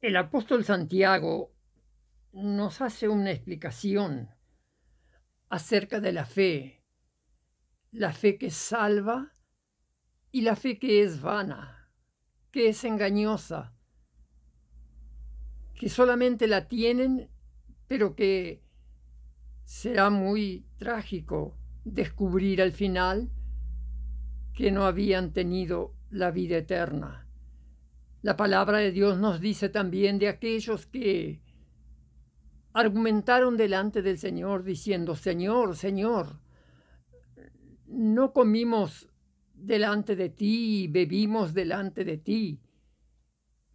El apóstol Santiago nos hace una explicación acerca de la fe que salva y la fe que es vana, que es engañosa, que solamente la tienen, pero que será muy trágico descubrir al final que no habían tenido la vida eterna. La palabra de Dios nos dice también de aquellos que argumentaron delante del Señor diciendo: Señor, Señor, no comimos delante de ti, bebimos delante de ti,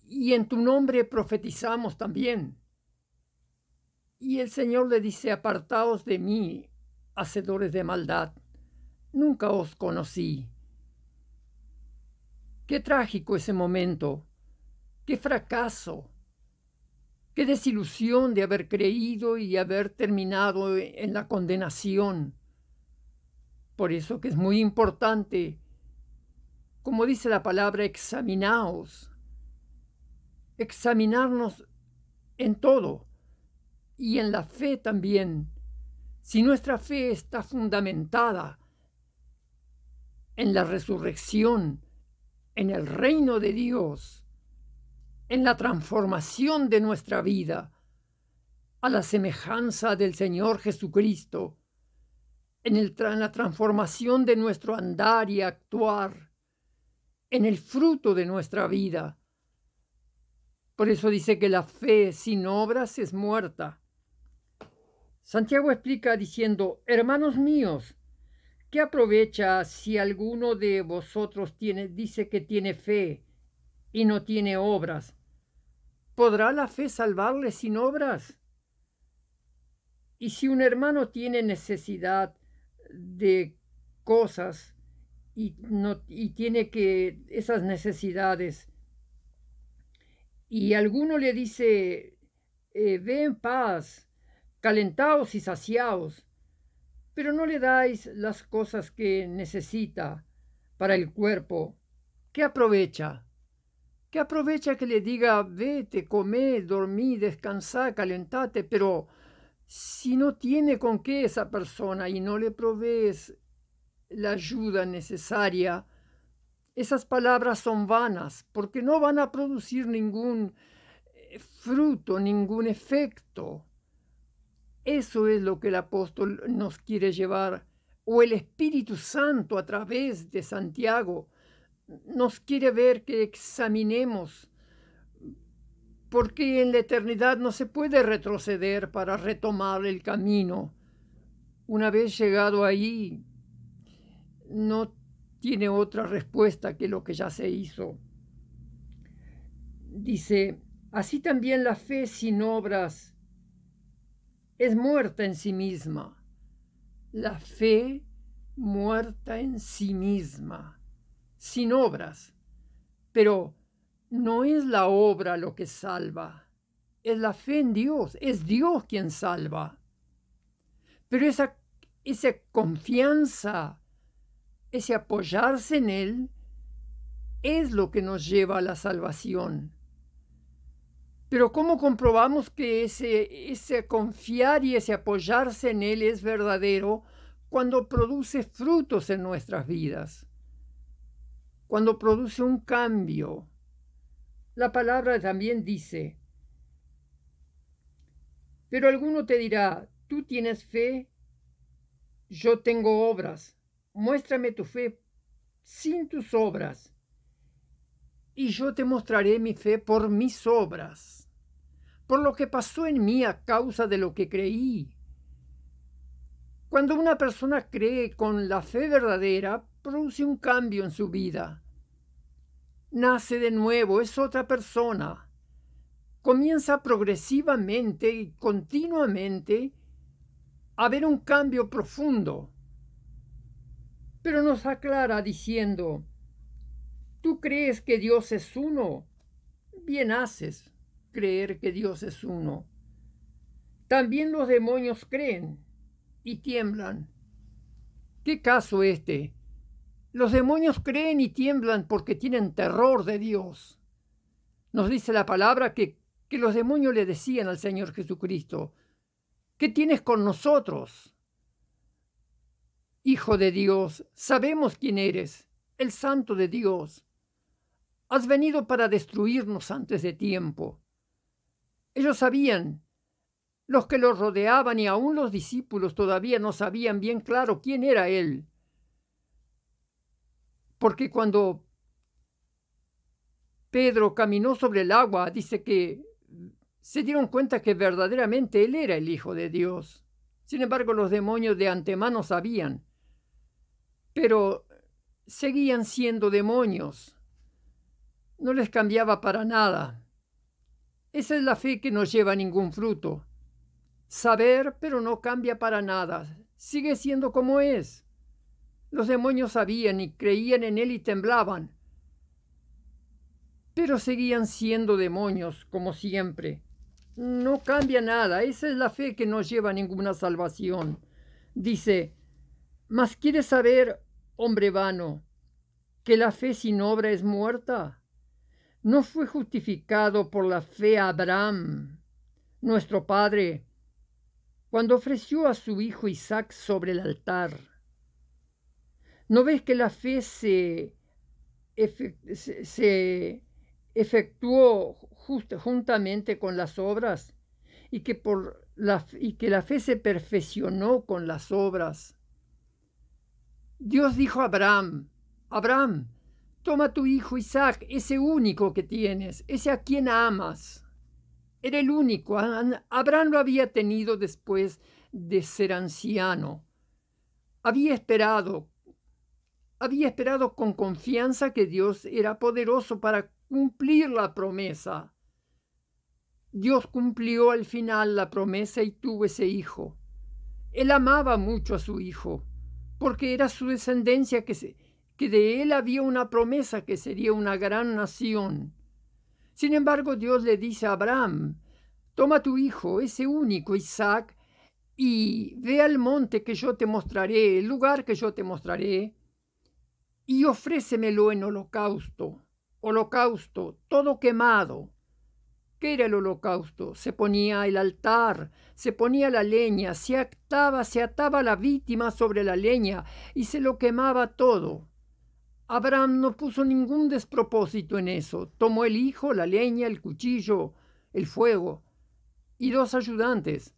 y en tu nombre profetizamos también. Y el Señor le dice: apartaos de mí, hacedores de maldad, nunca os conocí. Qué trágico ese momento, qué fracaso, qué desilusión de haber creído y haber terminado en la condenación. Por eso que es muy importante, como dice la palabra, examinarnos en todo y en la fe también. Si nuestra fe está fundamentada en la resurrección, en el reino de Dios, en la transformación de nuestra vida a la semejanza del Señor Jesucristo, en la transformación de nuestro andar y actuar, en el fruto de nuestra vida. Por eso dice que la fe sin obras es muerta. Santiago explica diciendo: hermanos míos, ¿qué aprovecha si alguno de vosotros dice que tiene fe y no tiene obras? ¿Podrá la fe salvarle sin obras? Y si un hermano tiene necesidad de cosas y tiene que esas necesidades, y alguno le dice: ve en paz, calentaos y saciaos, pero no le dais las cosas que necesita para el cuerpo, ¿qué aprovecha? ¿Qué aprovecha que le diga: vete, comé, dormí, descansá, calentate? Pero si no tiene con qué esa persona y no le provees la ayuda necesaria, esas palabras son vanas, porque no van a producir ningún fruto, ningún efecto. Eso es lo que el apóstol nos quiere llevar, o el Espíritu Santo a través de Santiago nos quiere ver que examinemos, porque en la eternidad no se puede retroceder para retomar el camino. Una vez llegado ahí, no tiene otra respuesta que lo que ya se hizo. Dice: así también la fe sin obras es muerta en sí misma. La fe muerta en sí misma, sin obras. Pero no es la obra lo que salva, es la fe en Dios, es Dios quien salva. Pero esa confianza, ese apoyarse en Él, es lo que nos lleva a la salvación. Pero ¿cómo comprobamos que ese confiar y ese apoyarse en Él es verdadero? Cuando produce frutos en nuestras vidas, cuando produce un cambio. La palabra también dice: pero alguno te dirá: tú tienes fe, yo tengo obras. Muéstrame tu fe sin tus obras, y yo te mostraré mi fe por mis obras, por lo que pasó en mí a causa de lo que creí. Cuando una persona cree con la fe verdadera, produce un cambio en su vida. Nace de nuevo, es otra persona. Comienza progresivamente y continuamente a ver un cambio profundo. Pero nos aclara diciendo: ¿tú crees que Dios es uno? Bien haces creer que Dios es uno. También los demonios creen y tiemblan. ¿Qué caso este? Los demonios creen y tiemblan porque tienen terror de Dios. Nos dice la palabra que que los demonios le decían al Señor Jesucristo: ¿qué tienes con nosotros? Hijo de Dios, sabemos quién eres, el Santo de Dios. Has venido para destruirnos antes de tiempo. Ellos sabían, los que los rodeaban y aún los discípulos todavía no sabían bien claro quién era Él. Porque cuando Pedro caminó sobre el agua, dice que se dieron cuenta que verdaderamente Él era el Hijo de Dios. Sin embargo, los demonios de antemano sabían, pero seguían siendo demonios. No les cambiaba para nada. Esa es la fe que no lleva ningún fruto. Saber, pero no cambia para nada. Sigue siendo como es. Los demonios sabían y creían en Él y temblaban, pero seguían siendo demonios como siempre. No cambia nada. Esa es la fe que no lleva ninguna salvación. Dice: ¿mas quieres saber, hombre vano, que la fe sin obra es muerta? ¿No fue justificado por la fe Abraham, nuestro padre, cuando ofreció a su hijo Isaac sobre el altar? ¿No ves que la fe se efectuó juntamente con las obras y que la fe se perfeccionó con las obras? Dios dijo a Abraham: Abraham, toma tu hijo Isaac, ese único que tienes, ese a quien amas. Era el único. Abraham lo había tenido después de ser anciano. Había esperado con confianza que Dios era poderoso para cumplir la promesa. Dios cumplió al final la promesa y tuvo ese hijo. Él amaba mucho a su hijo, porque era su descendencia, que de él había una promesa que sería una gran nación. Sin embargo, Dios le dice a Abraham: toma tu hijo, ese único Isaac, y ve al monte que yo te mostraré, el lugar que yo te mostraré, y ofrécemelo en holocausto, todo quemado. ¿Qué era el holocausto? Se ponía el altar, se ponía la leña, se ataba la víctima sobre la leña y se lo quemaba todo. Abraham no puso ningún despropósito en eso. Tomó el hijo, la leña, el cuchillo, el fuego y 2 ayudantes,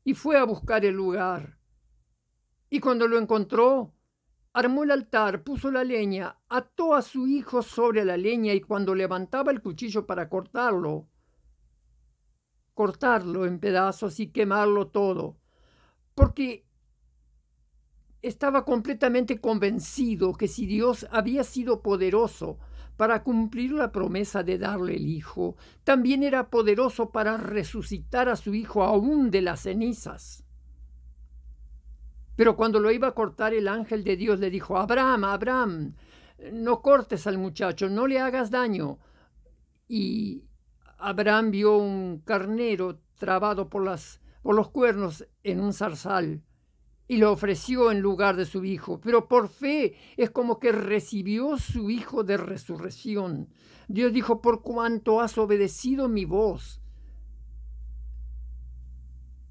y fue a buscar el lugar. Y cuando lo encontró, armó el altar, puso la leña, ató a su hijo sobre la leña, y cuando levantaba el cuchillo para cortarlo en pedazos y quemarlo todo, porque estaba completamente convencido que si Dios había sido poderoso para cumplir la promesa de darle el hijo, también era poderoso para resucitar a su hijo aún de las cenizas. Pero cuando lo iba a cortar, el ángel de Dios le dijo: Abraham, Abraham, no cortes al muchacho, no le hagas daño. Y Abraham vio un carnero trabado por los cuernos en un zarzal y lo ofreció en lugar de su hijo. Pero por fe es como que recibió su hijo de resurrección. Dios dijo: por cuanto has obedecido mi voz,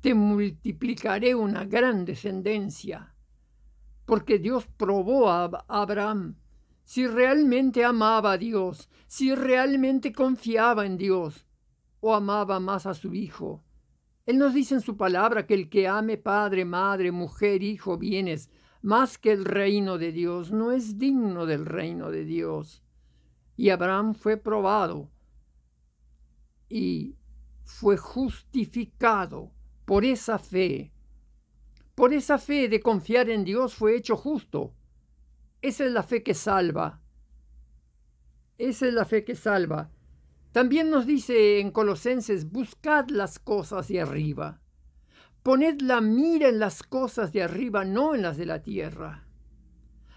te multiplicaré una gran descendencia. Porque Dios probó a Abraham si realmente amaba a Dios, si realmente confiaba en Dios o amaba más a su hijo. Él nos dice en su palabra que el que ame padre, madre, mujer, hijo, bienes, más que el reino de Dios, no es digno del reino de Dios. Y Abraham fue probado y fue justificado por esa fe. Por esa fe de confiar en Dios fue hecho justo. Esa es la fe que salva. Esa es la fe que salva. También nos dice en Colosenses: buscad las cosas de arriba. Poned la mira en las cosas de arriba, no en las de la tierra.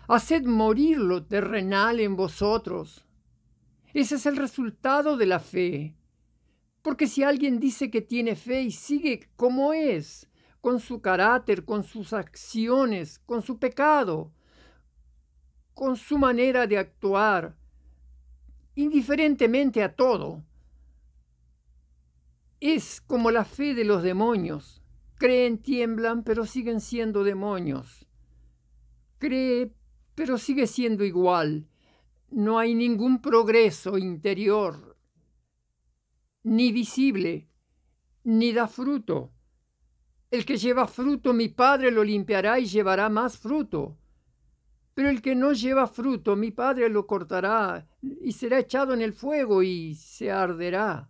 Haced morir lo terrenal en vosotros. Ese es el resultado de la fe. Porque si alguien dice que tiene fe y sigue como es, con su carácter, con sus acciones, con su pecado, con su manera de actuar, indiferentemente a todo, es como la fe de los demonios. Creen, tiemblan, pero siguen siendo demonios. Cree, pero sigue siendo igual. No hay ningún progreso interior, ni visible, ni da fruto. El que lleva fruto, mi Padre lo limpiará y llevará más fruto. Pero el que no lleva fruto, mi Padre lo cortará y será echado en el fuego y se arderá.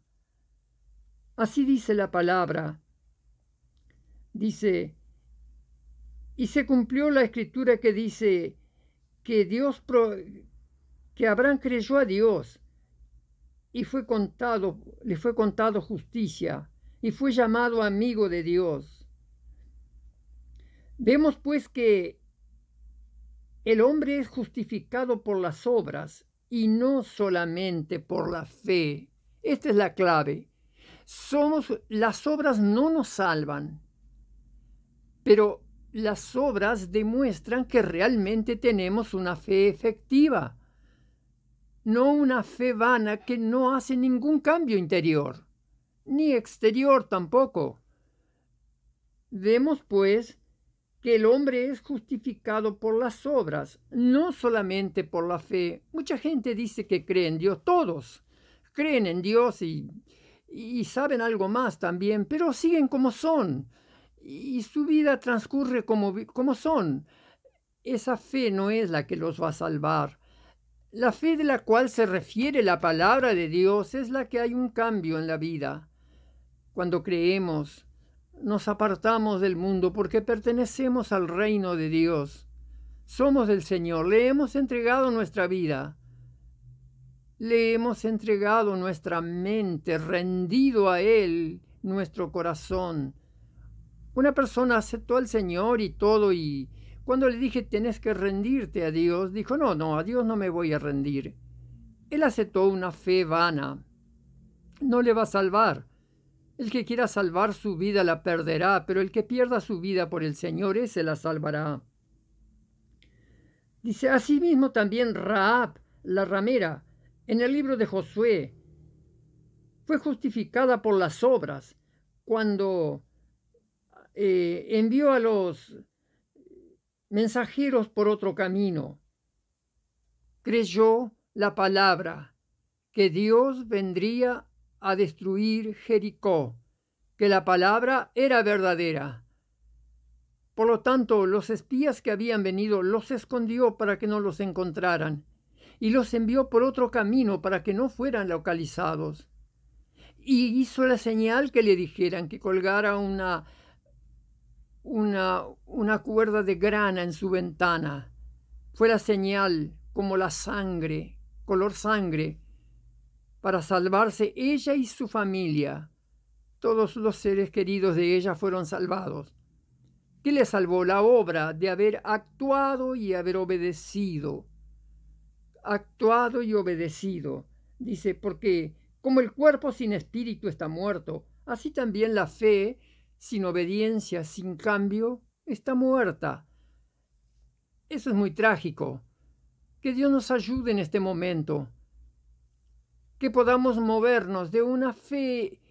Así dice la palabra. Dice, y se cumplió la escritura que dice que que Abraham creyó a Dios y le fue contado justicia y fue llamado amigo de Dios. Vemos pues que el hombre es justificado por las obras y no solamente por la fe. Esta es la clave. Las obras no nos salvan, pero las obras demuestran que realmente tenemos una fe efectiva, no una fe vana que no hace ningún cambio interior, ni exterior tampoco. Vemos, pues, que el hombre es justificado por las obras, no solamente por la fe. Mucha gente dice que cree en Dios, todos creen en Dios y saben algo más también, pero siguen como son y su vida transcurre como son. Esa fe no es la que los va a salvar. La fe de la cual se refiere la palabra de Dios es la que hay un cambio en la vida. Cuando creemos, nos apartamos del mundo porque pertenecemos al reino de Dios. Somos del Señor, le hemos entregado nuestra vida. Le hemos entregado nuestra mente, rendido a Él nuestro corazón. Una persona aceptó al Señor y todo, y cuando le dije tenés que rendirte a Dios, dijo no, a Dios no me voy a rendir. Él aceptó una fe vana. No le va a salvar. El que quiera salvar su vida la perderá, pero el que pierda su vida por el Señor, ese la salvará. Dice asimismo también Rahab, la ramera, en el libro de Josué, fue justificada por las obras cuando envió a los mensajeros por otro camino. Creyó la palabra que Dios vendría a destruir Jericó, que la palabra era verdadera. Por lo tanto, los espías que habían venido los escondió para que no los encontraran y los envió por otro camino para que no fueran localizados. Y hizo la señal que le dijeran que colgara una cuerda de grana en su ventana. Fue la señal como la sangre, color sangre, para salvarse ella y su familia. Todos los seres queridos de ella fueron salvados. ¿Qué le salvó? La obra de haber actuado y haber obedecido. Actuado y obedecido. Dice, porque como el cuerpo sin espíritu está muerto, así también la fe sin obediencia, sin cambio, está muerta. Eso es muy trágico. Que Dios nos ayude en este momento. Que podamos movernos de una fe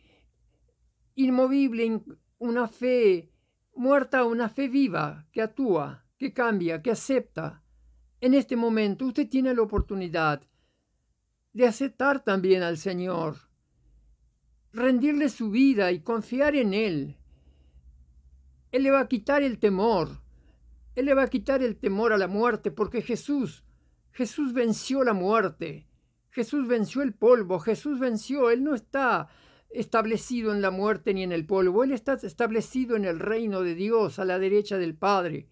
inmovible, una fe muerta a una fe viva, que actúa, que cambia, que acepta. En este momento usted tiene la oportunidad de aceptar también al Señor, rendirle su vida y confiar en Él. Él le va a quitar el temor. Él le va a quitar el temor a la muerte, porque Jesús venció la muerte. Jesús venció el polvo. Jesús venció. Él no está establecido en la muerte ni en el polvo. Él está establecido en el reino de Dios, a la derecha del Padre.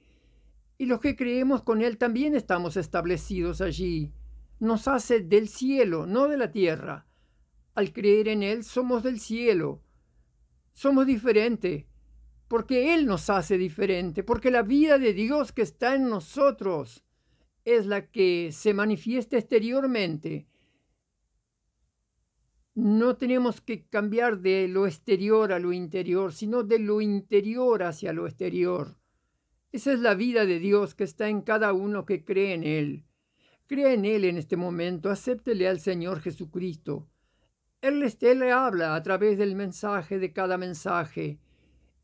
Y los que creemos con Él también estamos establecidos allí. Nos hace del cielo, no de la tierra. Al creer en Él somos del cielo. Somos diferentes, porque Él nos hace diferente, porque la vida de Dios que está en nosotros es la que se manifiesta exteriormente. No tenemos que cambiar de lo exterior a lo interior, sino de lo interior hacia lo exterior. Esa es la vida de Dios que está en cada uno que cree en Él. Crea en Él en este momento, acéptele al Señor Jesucristo. Él le habla a través del mensaje, de cada mensaje.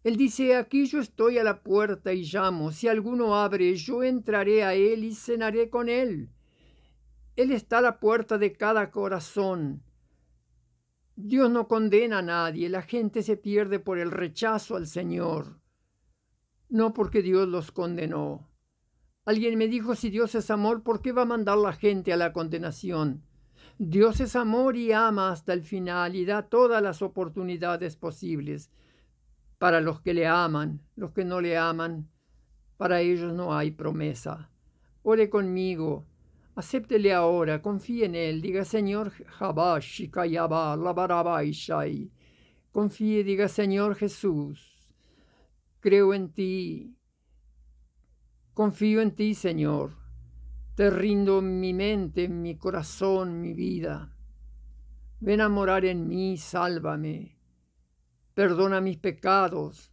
Él dice, aquí yo estoy a la puerta y llamo. Si alguno abre, yo entraré a él y cenaré con él. Él está a la puerta de cada corazón. Dios no condena a nadie. La gente se pierde por el rechazo al Señor, no porque Dios los condenó. Alguien me dijo, si Dios es amor, ¿por qué va a mandar la gente a la condenación? Dios es amor y ama hasta el final y da todas las oportunidades posibles para los que le aman. Los que no le aman, para ellos no hay promesa. Ore conmigo, acéptele ahora, confíe en él, diga Señor confíe, diga Señor Jesús, creo en ti, confío en ti, Señor. Te rindo mi mente, mi corazón, mi vida. Ven a morar en mí, sálvame. Perdona mis pecados.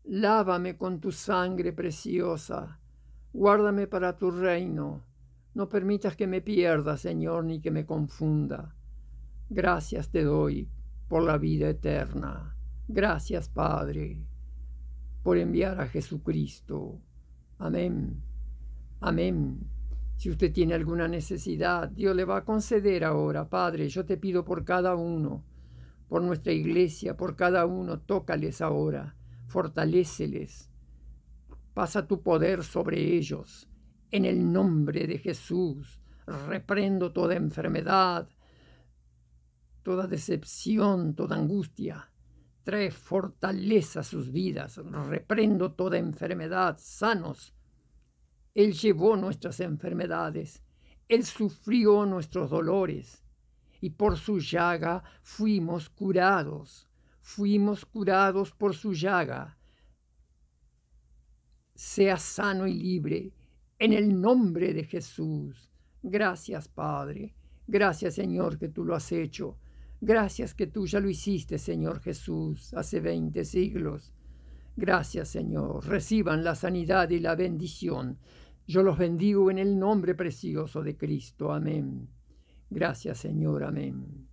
Lávame con tu sangre preciosa. Guárdame para tu reino. No permitas que me pierda, Señor, ni que me confunda. Gracias te doy por la vida eterna. Gracias, Padre, por enviar a Jesucristo. Amén. Amén. Si usted tiene alguna necesidad, Dios le va a conceder ahora. Padre, yo te pido por cada uno, por nuestra iglesia, por cada uno, tócales ahora, fortaléceles. Pasa tu poder sobre ellos. En el nombre de Jesús, reprendo toda enfermedad, toda decepción, toda angustia. Trae fortaleza a sus vidas. Reprendo toda enfermedad, sanos. Él llevó nuestras enfermedades, Él sufrió nuestros dolores, y por su llaga fuimos curados por su llaga. Sea sano y libre, en el nombre de Jesús. Gracias, Padre, gracias, Señor, que tú lo has hecho. Gracias que tú ya lo hiciste, Señor Jesús, hace 20 siglos. Gracias, Señor. Reciban la sanidad y la bendición. Yo los bendigo en el nombre precioso de Cristo. Amén. Gracias, Señor. Amén.